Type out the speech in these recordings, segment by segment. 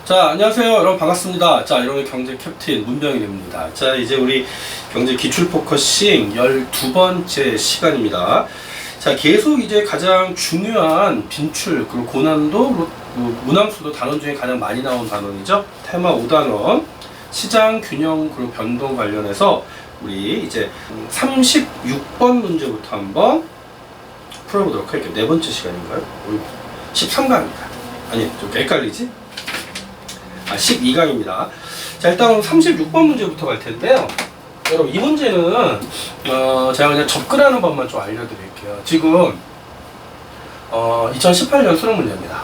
자, 안녕하세요. 여러분 반갑습니다. 자, 여러분의 경제 캡틴 문병일입니다. 자, 이제 우리 경제 기출 포커싱 12번째 시간입니다. 자, 계속 이제 가장 중요한 빈출, 그리고 고난도, 문항수도 단원 중에 가장 많이 나온 단원이죠. 테마 5단원, 시장 균형 그리고 변동 관련해서 우리 이제 36번 문제부터 한번 풀어보도록 할게요. 네 번째 시간인가요? 13강입니다. 아니, 좀 헷갈리지? 12강입니다. 자, 일단 36번 문제부터 갈 텐데요. 여러분, 이 문제는 제가 그냥 접근하는 법만 좀 알려드릴게요. 지금 2018년 수능 문제입니다.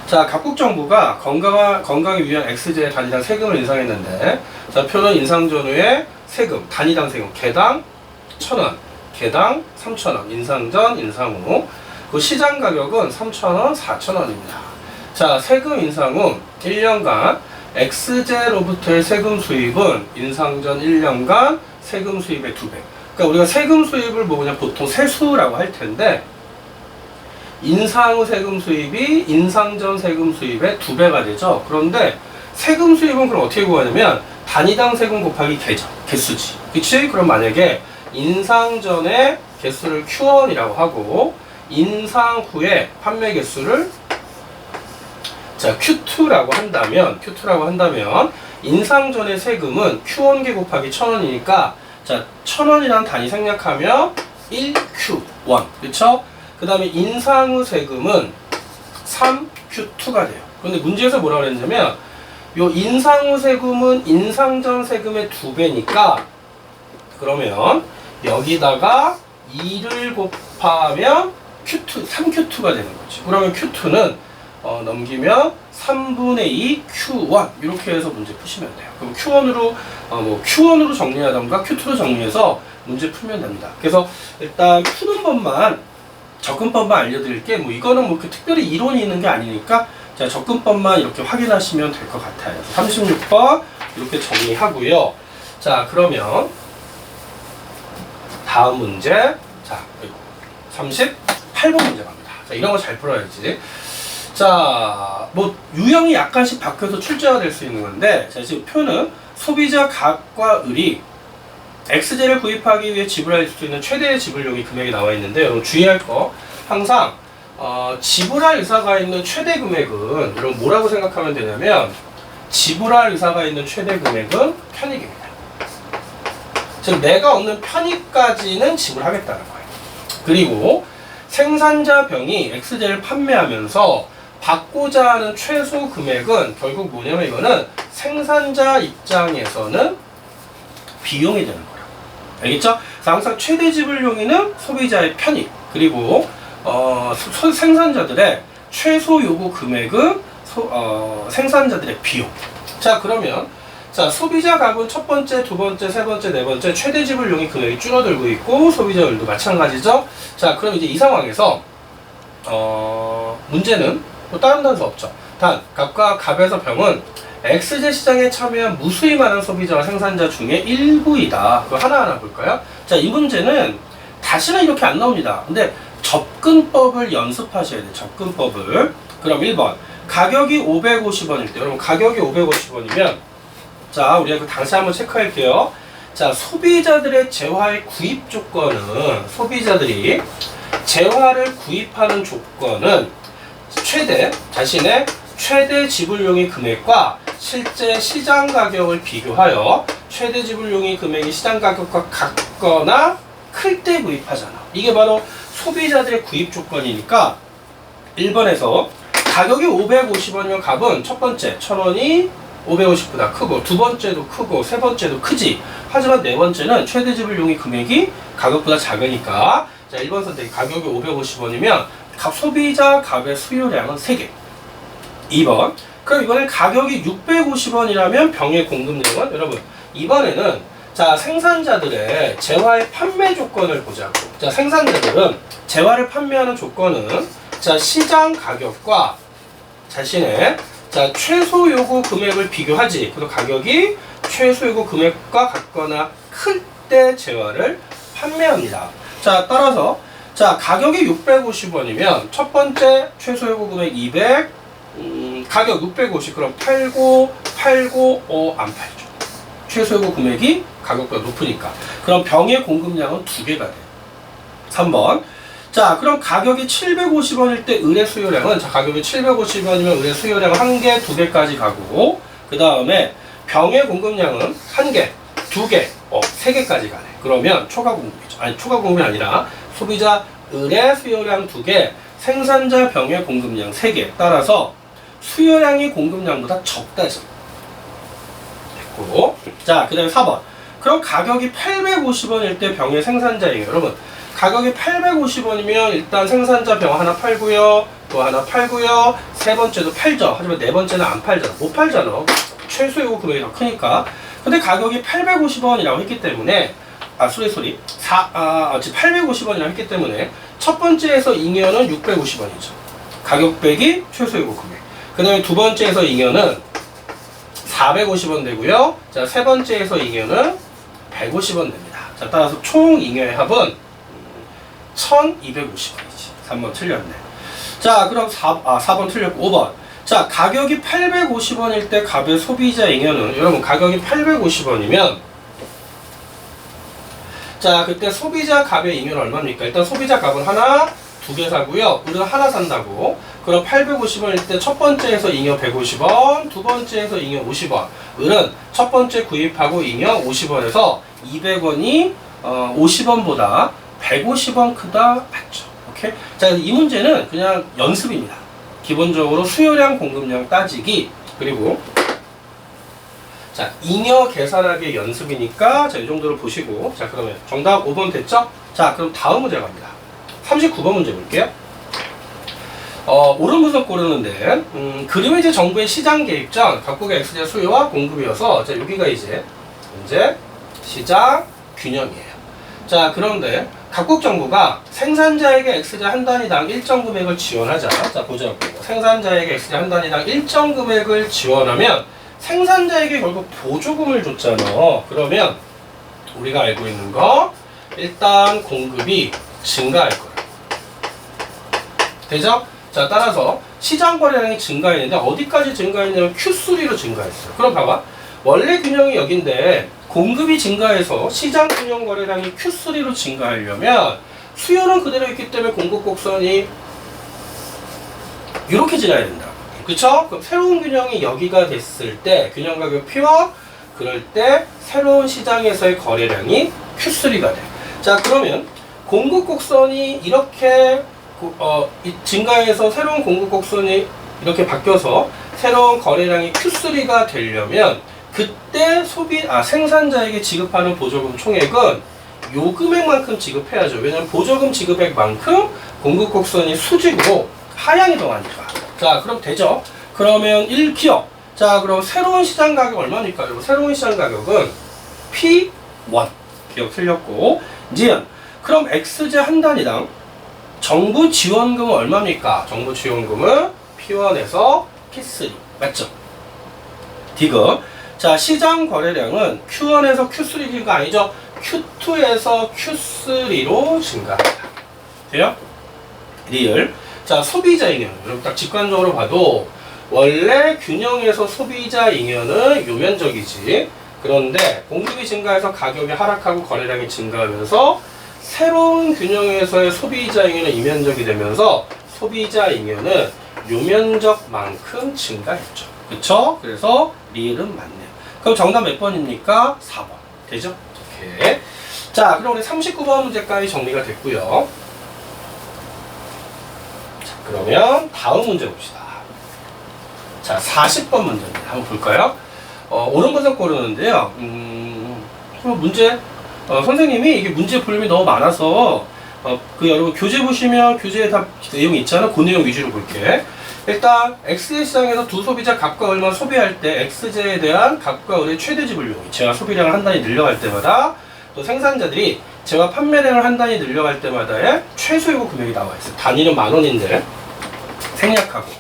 자, 각국 정부가 건강을 위한 X제 단위당 세금을 인상했는데, 자, 표는 인상 전후에 세금, 단위당 세금, 개당 1,000원, 개당 3,000원, 인상 전, 인상 후. 그 시장 가격은 3,000원, 4,000원입니다. 자, 세금 인상 후 1년간 X제로부터의 세금 수입은 인상 전 1년간 세금 수입의 2배. 그러니까 우리가 세금 수입을 뭐 그냥 보통 세수라고 할 텐데, 인상 후 세금 수입이 인상 전 세금 수입의 2배가 되죠. 그런데 세금 수입은 그럼 어떻게 구하냐면 단위당 세금 곱하기 개수지. 그치? 그럼 만약에 인상 전에 개수를 Q1이라고 하고 인상 후에 판매 개수를 자, Q2라고 한다면 인상 전의 세금은 Q1개 곱하기 1,000원이니까 자, 1,000원이라는 단위 생략하면 1Q1. 그쵸? 그 다음에 인상 후 세금은 3Q2가 돼요. 그런데 문제에서 뭐라고 그랬냐면 요 인상 후 세금은 인상 전 세금의 2배니까 그러면 여기다가 2를 곱하면 Q2, 3Q2가 되는 거지. 그러면 Q2는 넘기면 3분의 2 Q1 이렇게 해서 문제 푸시면 돼요. 그럼 Q1으로 정리하던가 Q2로 정리해서 문제 풀면 됩니다. 그래서 일단 푸는 법만 접근법만 알려드릴게. 뭐 이거는 뭐 특별히 이론이 있는 게 아니니까 자, 접근법만 이렇게 확인하시면 될 것 같아요. 36번 이렇게 정리하고요. 자, 그러면 다음 문제, 자, 38번 문제 갑니다. 자, 이런 거 잘 풀어야지. 자, 뭐 유형이 약간씩 바뀌어서 출제가 될 수 있는 건데, 자, 지금 표는 소비자 갑과 을이 X제를 구입하기 위해 지불할 수 있는 최대의 지불용이 금액이 나와 있는데, 여러분 주의할 거 항상 지불할 의사가 있는 최대 금액은 여러분 뭐라고 생각하면 되냐면 지불할 의사가 있는 최대 금액은 편익입니다. 즉 내가 얻는 편익까지는 지불하겠다는 거예요. 그리고 생산자 병이 X제를 판매하면서 받고자 하는 최소 금액은 결국 뭐냐면 이거는 생산자 입장에서는 비용이 되는 거예요. 알겠죠? 그래서 항상 최대 지불용이는 소비자의 편익, 그리고 생산자들의 최소 요구 금액은 생산자들의 비용. 자, 그러면 자, 소비자 갑은 첫 번째, 두 번째, 세 번째, 네 번째 최대 지불용이 금액이 줄어들고 있고 소비자율도 마찬가지죠. 자, 그럼 이제 이 상황에서 문제는 뭐 다른 단서 없죠. 단 갑과 갑에서 병은 X제 시장에 참여한 무수히 많은 소비자와 생산자 중에 일부이다. 그거 하나하나 볼까요? 자, 이 문제는 다시는 이렇게 안 나옵니다. 근데 접근법을 연습하셔야 돼요. 접근법을. 그럼 1번 가격이 550원일 때, 여러분 가격이 550원이면 자, 우리가 다시 한번 체크할게요. 자, 소비자들의 재화의 구입 조건은, 소비자들이 재화를 구입하는 조건은 자신의 최대 지불용의 금액과 실제 시장 가격을 비교하여 최대 지불용의 금액이 시장 가격과 같거나 클 때 구입하잖아. 이게 바로 소비자들의 구입 조건이니까 1번에서 가격이 550원이면 갑은 첫 번째 1,000원이 550보다 크고 두 번째도 크고 세 번째도 크지. 하지만 네 번째는 최대 지불용의 금액이 가격보다 작으니까 자, 1번 선택 가격이 550원이면 소비자 갑의 수요량은 3개. 2번 그럼 이번엔 가격이 650원이라면 병의 공급량은, 여러분 이번에는 자, 생산자들의 재화의 판매 조건을 보자고. 자, 생산자들은 재화를 판매하는 조건은 자, 시장 가격과 자신의 자, 최소 요구 금액을 비교하지. 그리고 가격이 최소 요구 금액과 같거나 클 때 재화를 판매합니다. 자, 따라서 자, 가격이 650원이면 첫 번째 최소 요구 금액 200, 가격 650. 그럼 팔고 안 팔죠. 최소요구 금액이 가격보다 높으니까. 그럼 병의 공급량은 2개가 돼요. 3번. 자, 그럼 가격이 750원일 때 의뢰 수요량은, 자, 가격이 750원이면 의뢰 수요량은 1개, 2개까지 가고, 그 다음에 병의 공급량은 1개, 2개, 3개까지 가네. 그러면 초과 공급이죠. 아니, 초과 공급이 아니라 소비자 의뢰 수요량 2개, 생산자 병의 공급량 3개. 따라서 수요량이 공급량보다 적다죠. 됐고. 자, 그 다음에 4번. 그럼 가격이 850원일 때 병의 생산자예요. 여러분, 가격이 850원이면 일단 생산자 병 하나 팔고요. 또 하나 팔고요. 세 번째도 팔죠. 하지만 네 번째는 안 팔잖아. 못 팔잖아. 최소요구 금액이 더 크니까. 근데 가격이 850원이라고 했기 때문에, 지금 850원이라고 했기 때문에 첫 번째에서 잉여는 650원이죠. 가격 빼기 최소요구 금액. 그 다음에 두 번째에서 잉여는 450원 되고요. 자, 세 번째에서 잉여는 150원 됩니다. 자, 따라서 총 잉여의 합은 1250원이지. 3번 틀렸네. 자, 그럼 4번 틀렸고 5번. 자, 가격이 850원일 때 갑의 소비자 잉여는, 여러분 가격이 850원이면 자, 그때 소비자 갑의 잉여는 얼마입니까? 일단 소비자 갑은 하나, 2개 사고요. 우리는 하나 산다고. 그럼 850원일 때 첫 번째에서 잉여 150원, 두 번째에서 잉여 50원. 을은 첫 번째 구입하고 잉여 50원에서 200원이 50원보다 150원 크다. 맞죠? 오케이? 자, 이 문제는 그냥 연습입니다. 기본적으로 수요량, 공급량 따지기, 그리고 자, 잉여 계산하기 연습이니까 자, 이 정도로 보시고, 자, 그러면 정답 5번 됐죠? 자, 그럼 다음 문제 갑니다. 39번 문제 볼게요. 옳은 분석 고르는데, 그림은 이제 정부의 시장 개입 전 각국의 X제 수요와 공급이어서, 자, 여기가 이제 시장 균형이에요. 자, 그런데 각국 정부가 생산자에게 X제 한 단위당 일정 금액을 지원하자. 자, 보자고. 생산자에게 X제 한 단위당 일정 금액을 지원하면 생산자에게 결국 보조금을 줬잖아. 그러면 우리가 알고 있는 거, 일단 공급이 증가할 거예요. 되죠? 자, 따라서 시장 거래량이 증가했는데 어디까지 증가했냐면 Q3로 증가했어요. 그럼 봐봐. 원래 균형이 여긴데 공급이 증가해서 시장 균형 거래량이 Q3로 증가하려면 수요는 그대로 있기 때문에 공급 곡선이 이렇게 지나야 된다. 그쵸? 그럼 새로운 균형이 여기가 됐을 때 균형 가격 P1, 그럴 때 새로운 시장에서의 거래량이 Q3가 돼. 자, 그러면 공급 곡선이 이렇게 증가해서 새로운 공급 곡선이 이렇게 바뀌어서 새로운 거래량이 Q3가 되려면 그때 생산자에게 지급하는 보조금 총액은 요 금액만큼 지급해야죠. 왜냐면 보조금 지급액만큼 공급 곡선이 수직으로 하향이 더하니까. 자, 그럼 되죠? 그러면 1기업. 자, 그럼 새로운 시장 가격 얼마입니까? 새로운 시장 가격은 P1. 기억 틀렸고. 니은. 그럼 X제 한 단위당 정부 지원금은 얼마입니까? 정부 지원금은 P1에서 P3. 맞죠? 디귿. 자, 시장 거래량은 Q1에서 Q3가 아니죠? Q2에서 Q3로 증가합니다. 돼요? 리을. 자, 소비자 잉여. 여러분 딱 직관적으로 봐도 원래 균형에서 소비자 잉여는 요 면적이지. 그런데 공급이 증가해서 가격이 하락하고 거래량이 증가하면서 새로운 균형에서의 소비자 잉여는 이 면적이 되면서 소비자 잉여는 요 면적만큼 증가했죠. 그쵸? 그래서 리을은 맞네요. 그럼 정답 몇 번입니까? 4번. 되죠? 오케이. 자, 그럼 우리 39번 문제까지 정리가 됐고요. 자, 그러면 다음 문제 봅시다. 자, 40번 문제입니다. 한번 볼까요? 옳은 분석 고르는데요. 문제, 선생님이 이게 문제 볼륨이 너무 많아서, 여러분 교재 보시면 교재에 다 내용이 있잖아. 그 내용 위주로 볼게. 일단 X제 시장에서 두 소비자 갑과 을만 소비할 때 X제에 대한 갑과 을의 최대 지불용이 제가 소비량을 한 단위 늘려갈 때마다 또 생산자들이 제가 판매량을 한 단위 늘려갈 때마다의 최소요구 금액이 나와 있어요. 단위는 10,000원인데 생략하고.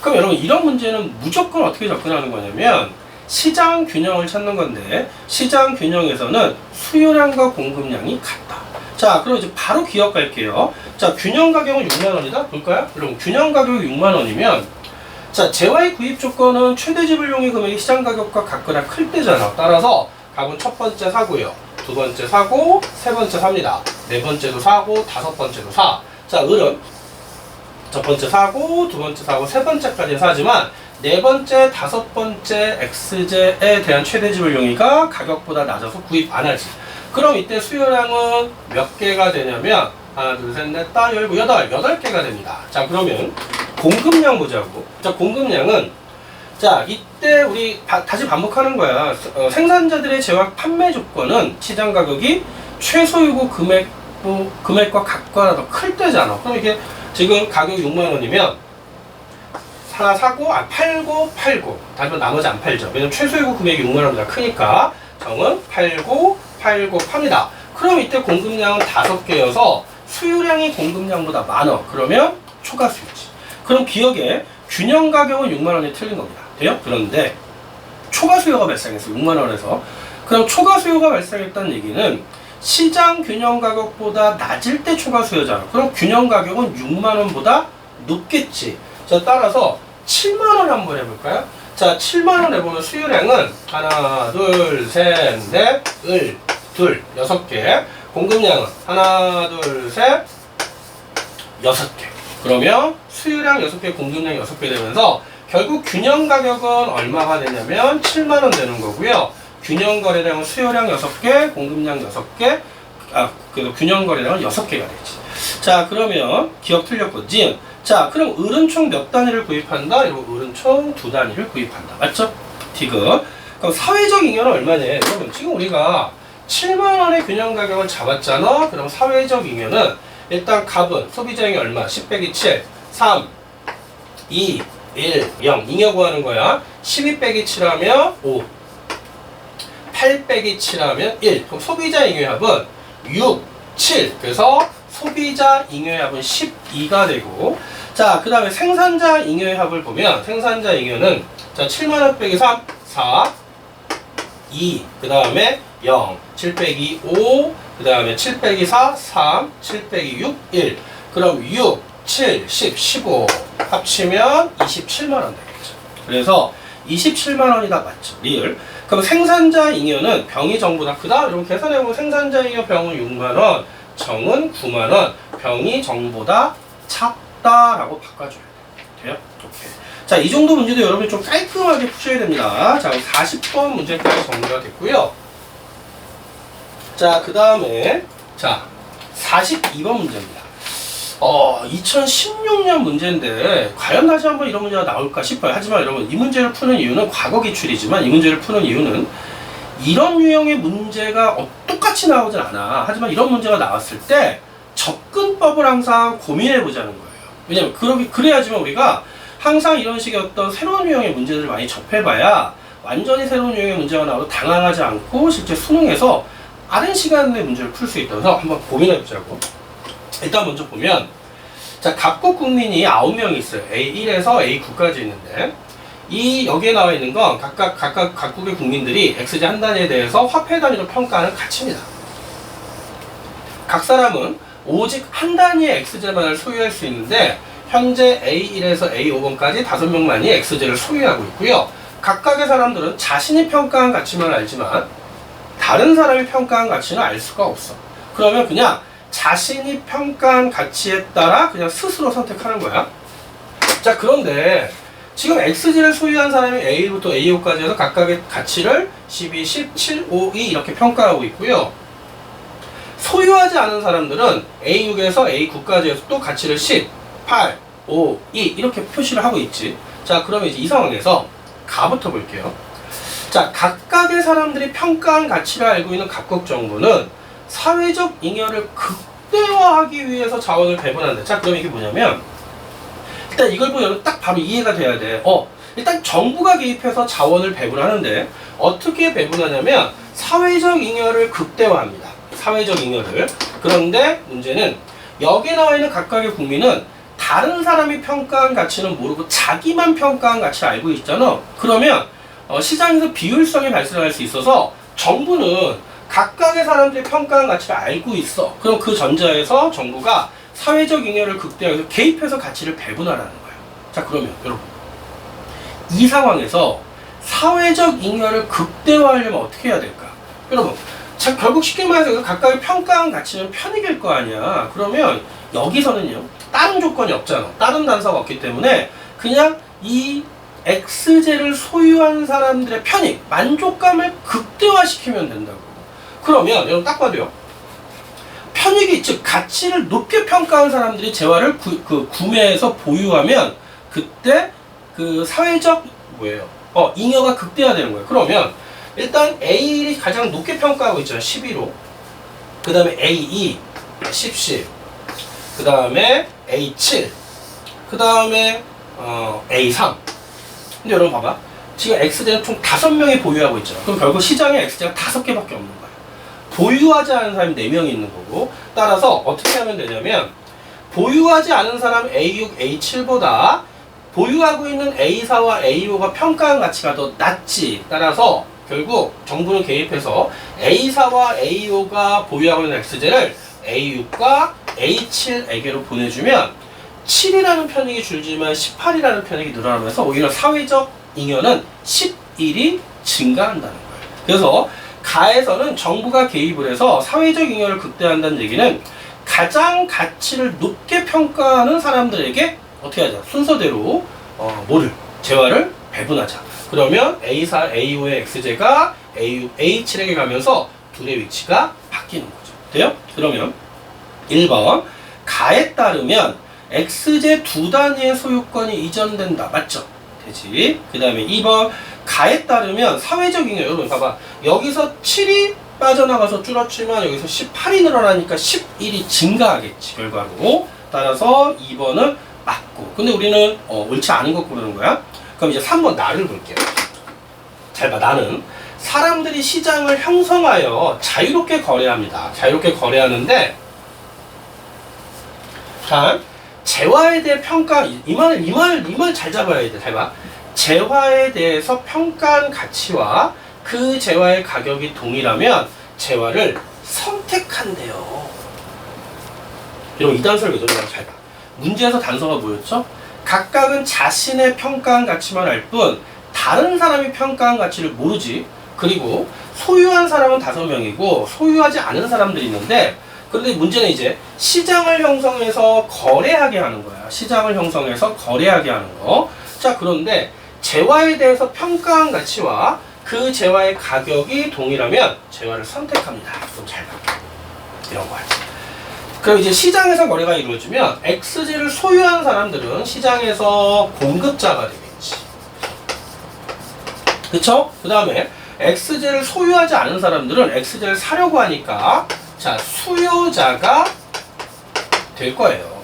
그럼 여러분 이런 문제는 무조건 어떻게 접근하는 거냐면 시장 균형을 찾는 건데 시장 균형에서는 수요량과 공급량이 같다. 자, 그럼 이제 바로 기억할게요. 자, 균형 가격은 6만 원이다? 볼까요? 그럼 균형 가격이 6만 원이면 자, 재화의 구입 조건은 최대 지불용의 금액이 시장 가격과 같거나 클 때잖아. 따라서 갑은 첫 번째 사고요. 두 번째 사고, 세 번째 삽니다. 네 번째도 사고, 다섯 번째도 사. 자, 을은 첫 번째 사고, 두 번째 사고, 세 번째까지 사지만 네 번째, 다섯 번째 X제에 대한 최대 지불 용의가 가격보다 낮아서 구입 안 하지. 그럼 이때 수요량은 몇 개가 되냐면 하나, 둘, 셋, 넷, 다, 열고, 여덟 개가 됩니다. 자, 그러면 공급량 보자고. 자, 공급량은 자, 이때 우리 다시 반복하는 거야. 생산자들의 제약 판매 조건은 시장 가격이 최소요구 금액과 같거나 더 클 때잖아. 그럼 이게 지금 가격 6만 원이면 하나 사고, 팔고, 다시만 나머지 안 팔죠. 왜냐면 최소요구 금액이 6만 원보다 크니까 정은 팔고, 팝니다. 그럼 이때 공급량은 5개여서 수요량이 공급량보다 많아. 그러면 초과수요지. 그럼 기억에 균형 가격은 6만 원이 틀린 겁니다. 돼요? 그런데 초과수요가 발생했어. 6만 원에서. 그럼 초과수요가 발생했다는 얘기는 시장 균형 가격보다 낮을 때 초과수요잖아. 그럼 균형 가격은 6만 원보다 높겠지. 자, 따라서 7만 원 한번 해볼까요? 자, 7만 원 해보면 수요량은 하나, 둘, 셋, 넷, 둘, 6개. 공급량은 하나, 둘, 셋, 6개. 그러면 수요량 6개, 공급량 6개 되면서 결국 균형 가격은 얼마가 되냐면 7만 원 되는 거고요. 균형 거래량은 수요량 6개, 공급량 6개, 균형 거래량은 6개가 되지. 자, 그러면 기억 틀렸고, 지은. 자, 그럼 을은 총 몇 단위를 구입한다? 이러고 을은 총 2단위를 구입한다. 맞죠? 디귿. 그럼 사회적 잉여는 얼마냐? 그러면 지금 우리가 7만 원의 균형 가격을 잡았잖아? 그럼 사회적 잉여는 일단 갑은 소비자 잉여 얼마? 10 빼기 7, 3, 2, 1, 0. 잉여 구하는 거야. 12 빼기 7하면 5, 8 빼기 7하면 1. 그럼 소비자 잉여의 합은 6, 7. 그래서 소비자 잉여의 합은 12가 되고, 자, 그 다음에 생산자 잉여의 합을 보면 생산자 잉여는 자, 7만원 빼기 3, 4, 2, 그 다음에 0, 7 빼기 5, 그 다음에 7 빼기 4, 3, 7 빼기 6, 1. 그럼 6, 7, 10, 15 합치면 27만원 되겠죠. 그래서 27만원이다 맞죠. 리을. 그럼 생산자 잉여는 병이 정보다 크다? 이러면 계산해보면 생산자 잉여 병은 6만원, 정은 9만원, 병이 정보다 작다라고 바꿔줘야 돼요. 오케이. 자, 이 정도 문제도 여러분이 좀 깔끔하게 푸셔야 됩니다. 자, 40번 문제까지 정리가 됐고요. 자, 그 다음에 자, 42번 문제입니다. 2016년 문제인데 과연 다시 한번 이런 문제가 나올까 싶어요. 하지만 여러분, 이 문제를 푸는 이유는 과거 기출이지만 이 문제를 푸는 이유는 이런 유형의 문제가 똑같이 나오진 않아. 하지만 이런 문제가 나왔을 때 접근법을 항상 고민해 보자는 거예요. 왜냐면 그래야지만 우리가 항상 이런 식의 어떤 새로운 유형의 문제들을 많이 접해봐야 완전히 새로운 유형의 문제가 나와도 당황하지 않고 실제 수능에서 빠른 시간에 문제를 풀 수 있다서 한번 고민해 보자고. 일단 먼저 보면, 자, 각국 국민이 9명이 있어요. A1에서 A9까지 있는데, 여기에 나와 있는 건 각국의 국민들이 XJ 한 단위에 대해서 화폐 단위로 평가하는 가치입니다. 각 사람은 오직 한 단위의 XJ만을 소유할 수 있는데, 현재 A1에서 A5번까지 5명만이 XJ를 소유하고 있고요. 각각의 사람들은 자신이 평가한 가치만 알지만 다른 사람이 평가한 가치는 알 수가 없어. 그러면 그냥 자신이 평가한 가치에 따라 그냥 스스로 선택하는 거야. 자, 그런데 지금 XG를 소유한 사람이 A부터 A5까지 해서 각각의 가치를 12, 10, 7, 5, 2 이렇게 평가하고 있고요. 소유하지 않은 사람들은 A6에서 A9까지 해서 또 가치를 10, 8, 5, 2 이렇게 표시를 하고 있지. 자, 그러면 이제 이 상황에서 가부터 볼게요. 자, 각각의 사람들이 평가한 가치를 알고 있는 각국 정부는 사회적 잉여를 극대화하기 위해서 자원을 배분한다. 자, 그럼 이게 뭐냐면, 일단 이걸 보면 딱 바로 이해가 돼야 돼. 일단 정부가 개입해서 자원을 배분하는데 어떻게 배분하냐면 사회적 잉여를 극대화합니다. 사회적 잉여를. 그런데 문제는 여기에 나와 있는 각각의 국민은 다른 사람이 평가한 가치는 모르고 자기만 평가한 가치를 알고 있잖아. 그러면 시장에서 비효율성이 발생할 수 있어서 정부는 각각의 사람들이 평가한 가치를 알고 있어. 그럼 그 전자에서 정부가 사회적 잉여를 극대화해서 개입해서 가치를 배분하라는 거예요. 자, 그러면 여러분, 이 상황에서 사회적 잉여를 극대화하려면 어떻게 해야 될까? 여러분, 자, 결국 쉽게 말해서 각각의 평가한 가치는 편익일 거 아니야. 그러면 여기서는요, 다른 조건이 없잖아. 다른 단서가 없기 때문에 그냥 이 X제를 소유한 사람들의 편익, 만족감을 극대화시키면 된다고. 그러면 여러분 딱 봐도요. 편익이, 즉 가치를 높게 평가한 사람들이 재화를 구매해서 보유하면 그때 그 사회적 뭐예요? 잉여가 극대화되는 거예요. 그러면 일단 A를 가장 높게 평가하고 있잖아요. 12로. 그 다음에 A2, 10, 그 다음에 A7, 그 다음에 A3. 근데 여러분 봐봐. 지금 X제는 총 5명이 보유하고 있잖아. 그럼 결국 시장에 X제가 5개밖에 없는 거야. 보유하지 않은 사람이 4명이 있는 거고, 따라서 어떻게 하면 되냐면 보유하지 않은 사람 A6, A7보다 보유하고 있는 A4와 A5가 평가한 가치가 더 낮지. 따라서 결국 정부는 개입해서 A4와 A5가 보유하고 있는 X제를 A6과 A7에게로 보내주면 7이라는 편익이 줄지만 18이라는 편익이 늘어나면서 오히려 사회적 잉여는 11이 증가한다는 거예요. 그래서 가에서는 정부가 개입을 해서 사회적 잉여를 극대화한다는 얘기는 가장 가치를 높게 평가하는 사람들에게 어떻게 하자? 순서대로 재화를 배분하자. 그러면 A4, A5의 X제가 A6, A7에게 가면서 둘의 위치가 바뀌는 거죠. 돼요? 그러면 1번 가에 따르면 X제 두 단위의 소유권이 이전된다. 맞죠? 되지. 그 다음에 2번 가에 따르면 사회적 잉여. 여러분 봐봐. 여기서 7이 빠져나가서 줄었지만 여기서 18이 늘어나니까 11이 증가하겠지. 결과로. 따라서 2번은 맞고. 근데 우리는 옳지 않은 거 고르는 거야. 그럼 이제 3번 나를 볼게요. 잘 봐. 나는 사람들이 시장을 형성하여 자유롭게 거래합니다. 자유롭게 거래하는데 자, 재화에 대해 평가, 이 말 잘 잡아야 돼. 잘 봐. 재화에 대해서 평가한 가치와 그 재화의 가격이 동일하면 재화를 선택한대요. 여러분 이 단서를 왜 저러냐면 잘 봐. 문제에서 단서가 뭐였죠? 각각은 자신의 평가한 가치만 알 뿐 다른 사람이 평가한 가치를 모르지. 그리고 소유한 사람은 5명이고 소유하지 않은 사람들이 있는데, 그런데 문제는 이제 시장을 형성해서 거래하게 하는 거야. 시장을 형성해서 거래하게 하는 거. 자, 그런데 재화에 대해서 평가한 가치와 그 재화의 가격이 동일하면 재화를 선택합니다. 좀 잘 봐. 이런 거야. 그럼 이제 시장에서 거래가 이루어지면 X제를 소유한 사람들은 시장에서 공급자가 되겠지. 그쵸? 그 다음에 X제를 소유하지 않은 사람들은 X제를 사려고 하니까 자, 수요자가 될 거예요.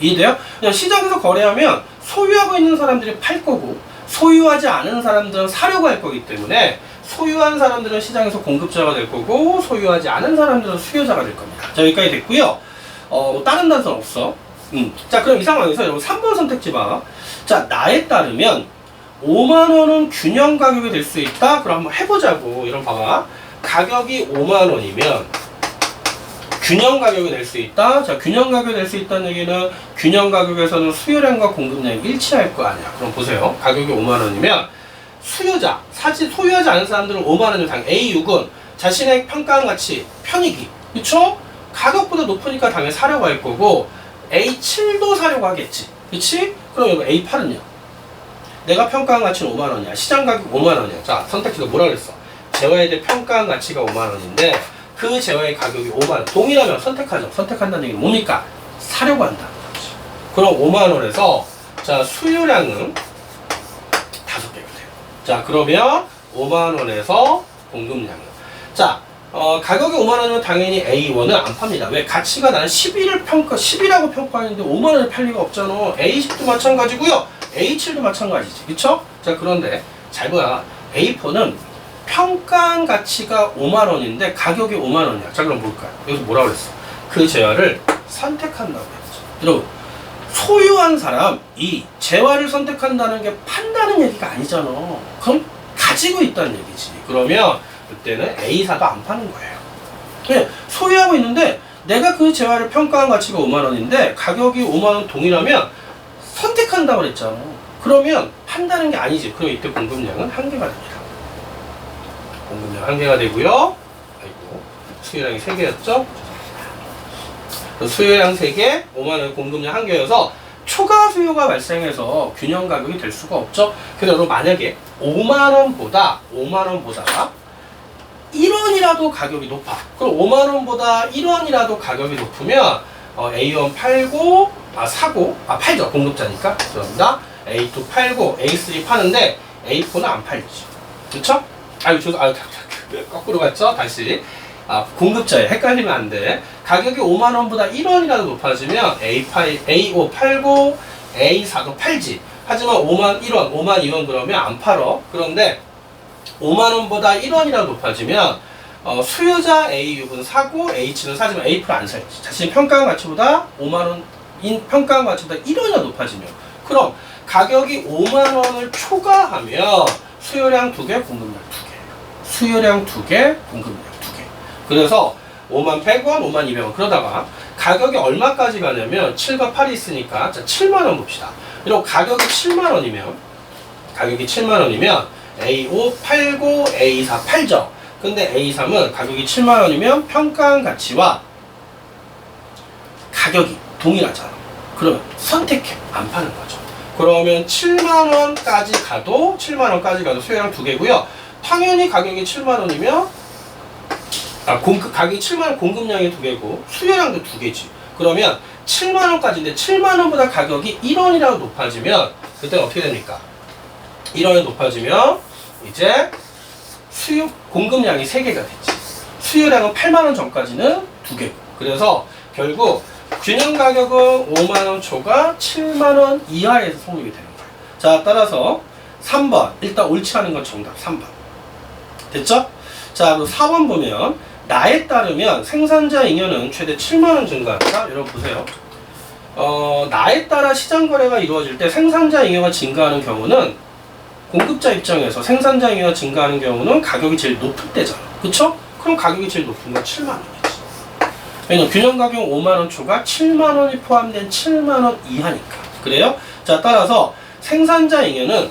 이해돼요? 그냥 시장에서 거래하면 소유하고 있는 사람들이 팔 거고 소유하지 않은 사람들은 사려고 할 거기 때문에 소유한 사람들은 시장에서 공급자가 될 거고 소유하지 않은 사람들은 수요자가 될 겁니다. 자, 여기까지 됐고요. 다른 단서는 없어. 자, 그럼 이 상황에서 여러분 3번 선택지 봐. 자, 나에 따르면 5만원은 균형 가격이 될 수 있다. 그럼 한번 해보자고. 이런 봐봐. 가격이 5만원이면 균형 가격이 될 수 있다. 자, 균형 가격이 될 수 있다는 얘기는 균형 가격에서는 수요량과 공급량이 일치할 거 아니야. 그럼 보세요. 가격이 5만원이면 수요자, 사실 소유하지 않은 사람들은 5만원을 A6은 자신의 평가한 가치, 편익이, 그쵸? 가격보다 높으니까 당연히 사려고 할 거고 A7도 사려고 하겠지. 그치? 그럼 여기 A8은요? 내가 평가한 가치는 5만원이야. 시장 가격 5만원이야. 자, 선택지가 뭐라 그랬어? 재화에 대해 평가한 가치가 5만원인데 그 재화의 가격이 5만원. 동일하면 선택하죠. 선택한다는 얘기는 뭡니까? 사려고 한다는 거지. 그럼 5만원에서 자, 수요량은 5개가 돼요. 자, 그러면 5만원에서 공급량은 자, 가격이 5만원이면 당연히 A1은 안 팝니다. 왜? 가치가 나는 10이라고 평가하는데 5만원에 팔 리가 없잖아. A10도 마찬가지고요. A7도 마찬가지지. 그쵸? 자, 그런데 잘 봐야 A4는 평가한 가치가 5만원인데 가격이 5만원이야. 자, 그럼 뭘까요? 여기서 뭐라고 그랬어? 그 재화를 선택한다고 했죠. 여러분, 소유한 사람, 이 재화를 선택한다는 게 판다는 얘기가 아니잖아. 그럼 가지고 있다는 얘기지. 그러면 그때는 A4도 안 파는 거예요. 그냥 소유하고 있는데 내가 그 재화를 평가한 가치가 5만원인데 가격이 5만원 동일하면 선택한다고 그랬잖아. 그러면 판다는 게 아니지. 그럼 이때 공급량은 한개가 됩니다. 공급량 한개가 되고요. 아이고, 수요량이 3개였죠? 수요량 3개, 5만원 공급량 1개여서 초과 수요가 발생해서 균형 가격이 될 수가 없죠. 그래서 여러분 만약에 5만원보다 1원이라도 가격이 높아. 그럼 5만원보다 1원이라도 가격이 높으면 A1 팔죠. 공급자니까. 죄송합니다. A2 팔고 A3 파는데 A4는 안 팔지. 그쵸? 거꾸로 갔죠? 다시. 공급자에 헷갈리면 안 돼. 가격이 5만원보다 1원이라도 높아지면 A5 팔고 A4도 팔지. 하지만 5만 2원 그러면 안 팔어. 그런데 5만원보다 1원이라도 높아지면 수요자 A6은 사고 H7은 사지만 A4는 안 사야지. 자신의 평가한 가치보다 5만원 평가한 가치보다 1원이나 높아지면, 그럼 가격이 5만원을 초과하면 수요량 2개, 공급량 2개. 수요량 2개, 공급량 2개. 그래서 5만 100원, 5만 200원. 그러다가 가격이 얼마까지 가냐면 7과 8이 있으니까 자 7만원 봅시다. 그리고 가격이 7만원이면 A5 팔고 A4 팔죠. 근데 A3은 가격이 7만원이면 평가한 가치와 가격이 동일하잖아. 그러면 선택해. 안 파는 거죠. 그러면 7만원까지 가도 수요량 2개고요. 당연히 가격이 7만원이면 가격이 7만원 공급량이 2개고 수요량도 2개지. 그러면 7만원까지인데 7만원보다 가격이 1원이라도 높아지면 그때는 어떻게 됩니까? 1원이 높아지면 이제 공급량이 3개가 됐지. 수요량은 8만원 전까지는 2개고. 그래서 결국 균형 가격은 5만원 초과 7만원 이하에서 성립이 되는 거예요. 자, 따라서 3번. 일단 옳지 않은 건 정답 3번. 됐죠? 자, 그럼 4번 보면 나에 따르면 생산자 잉여는 최대 7만원 증가한다. 여러분 보세요. 나에 따라 시장 거래가 이루어질 때 생산자 잉여가 증가하는 경우는 공급자 입장에서 생산자 잉여가 증가하는 경우는 가격이 제일 높을 때잖아. 그쵸? 그럼 가격이 제일 높은 건 7만원이지. 왜냐면 균형 가격 5만원 초과 7만원이 포함된 7만원 이하니까. 그래요? 자, 따라서 생산자 잉여는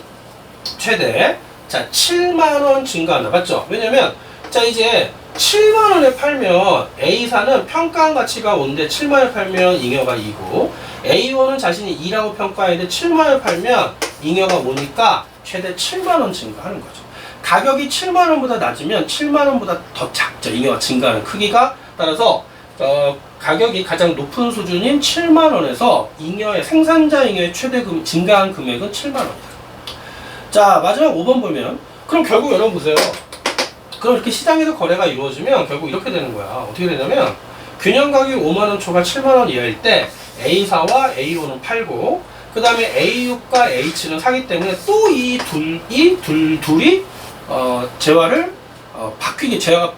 최대 7만원 증가한다. 맞죠? 왜냐면 자 이제 7만원에 팔면 A4는 평가한 가치가 5인데 7만원에 팔면 잉여가 2고 A1은 자신이 2라고 평가했는데 7만원에 팔면 잉여가 5니까 최대 7만원 증가하는 거죠. 가격이 7만원보다 낮으면 7만원보다 더 작죠. 잉여가 증가하는 크기가. 따라서 가격이 가장 높은 수준인 7만원에서 생산자 잉여의 최대 증가한 금액은 7만원이다. 자, 마지막 5번 보면 그럼 결국 여러분 보세요. 그럼 이렇게 시장에서 거래가 이루어지면 결국 이렇게 되는 거야. 어떻게 되냐면 균형 가격이 5만원 초과 7만원 이하일 때 A4와 A5는 팔고 그 다음에 A6과 H7은 사기 때문에 또 이 둘이 재화를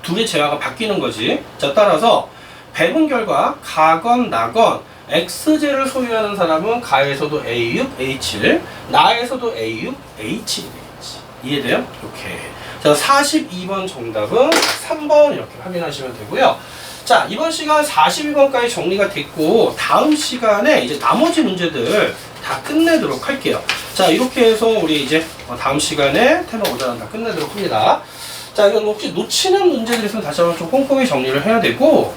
둘의 재화가 바뀌는 거지. 자, 따라서 배분 결과 가건 나건 X제를 소유하는 사람은 가에서도 A6, A7, 나에서도 A6, A7이 되겠지. 이해돼요? 이렇게. 자, 42번 정답은 3번 이렇게 확인하시면 되고요. 자, 이번 시간 42번까지 정리가 됐고 다음 시간에 이제 나머지 문제들 다 끝내도록 할게요. 자, 이렇게 해서 우리 이제 다음 시간에 테너 5단원 다 끝내도록 합니다. 자, 이건 혹시 놓치는 문제들 있으면 다시 한번 좀 꼼꼼히 정리를 해야 되고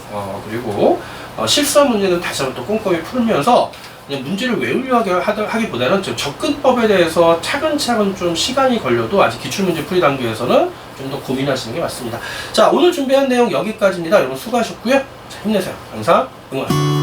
그리고 실수한 문제는 다시 한번 또 꼼꼼히 풀면서 그냥 문제를 외우려 하기보다는 좀 접근법에 대해서 차근차근 좀 시간이 걸려도 아직 기출문제 풀이 단계에서는 좀 더 고민하시는 게 맞습니다. 자, 오늘 준비한 내용 여기까지입니다. 여러분 수고하셨고요. 자, 힘내세요. 항상 응원.